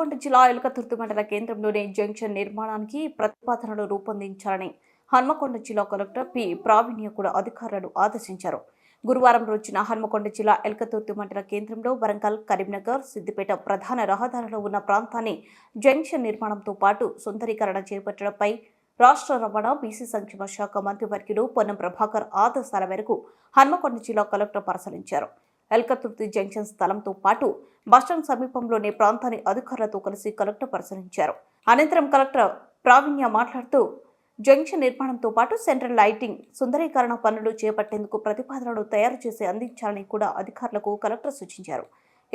హన్మకొండ జిల్లా ఎలకతుర్తి మండల కేంద్రంలోని జంక్షన్ నిర్మాణానికి ప్రతిపాదనలు రూపొందించాలని హన్మకొండ జిల్లా కలెక్టర్ పి ప్రావీణ్య అధికారులను ఆదేశించారు. గురువారం రోజున హన్మకొండ జిల్లా ఎలకతుర్తి మండల కేంద్రంలో వరంగల్, కరీంనగర్, సిద్దిపేట ప్రధాన రహదారులలో ఉన్న ప్రాంతాన్ని జంక్షన్ నిర్మాణంతో పాటు సుందరీకరణ చేపట్టడంపై రాష్ట్ర రవాణా, బీసీ సంక్షేమ శాఖ మంత్రివర్యులు పొన్నం ప్రభాకర్ ఆదేశాల మేరకు హన్మకొండ జిల్లా కలెక్టర్ పరిశీలించారు. ఎలకతుర్తి జంక్షన్ స్థలంతో పాటు బస్టాండ్ సమీపంలోని ప్రాంతాన్ని అధికారులతో కలిసి కలెక్టర్ పరిశీలించారు. అనంతరం కలెక్టర్ ప్రావీణ్య మాట్లాడుతూ జంక్షన్ నిర్మాణంతో పాటు సెంట్రల్ లైటింగ్, సుందరీకరణ పనులు చేపట్టేందుకు ప్రతిపాదనలు తయారు చేసి అందించాలని కూడా అధికారులకు కలెక్టర్ సూచించారు.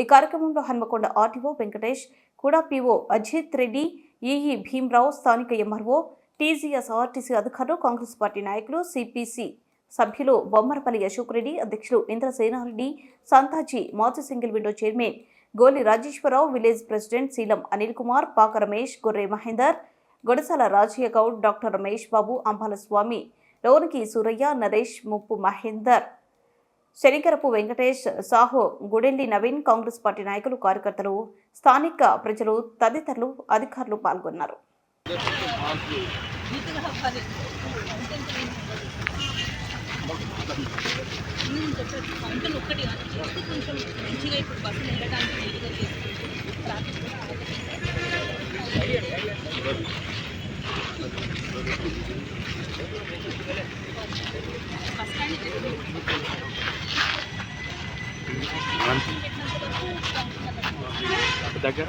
ఈ కార్యక్రమంలో హన్మకొండ ఆర్టీఓ వెంకటేష్, కూడా పీఓ అజిత్ రెడ్డి, ఈఈ భీమరావు, స్థానిక ఎంఆర్ఓ, టీజీఎస్ ఆర్టీసీ అధికారులు, కాంగ్రెస్ పార్టీ నాయకులు, సిపిసి సభ్యులు బొమ్మరపల్లి అశోక్ రెడ్డి, అధ్యక్షులు ఇంద్రసేనారెడ్డి, సంతాజీ, మాజీ సింగిల్ విండో చైర్మన్ గోలి రాజేశ్వరరావు, విలేజ్ ప్రెసిడెంట్ శీలం అనిల్ కుమార్, పాక రమేష్, గొర్రె మహేందర్, గొడసాల రాజయ్య గౌడ్, డాక్టర్ రమేష్ బాబు, అంబాల స్వామి, లోనికి సూరయ్య, నరేష్, ముప్పు మహేందర్, శనికరపు వెంకటేష్, సాహో, గుడెల్లి నవీన్, కాంగ్రెస్ పార్టీ నాయకులు, కార్యకర్తలు, స్థానిక ప్రజలు తదితరులు అధికారులు పాల్గొన్నారు. దగ్గర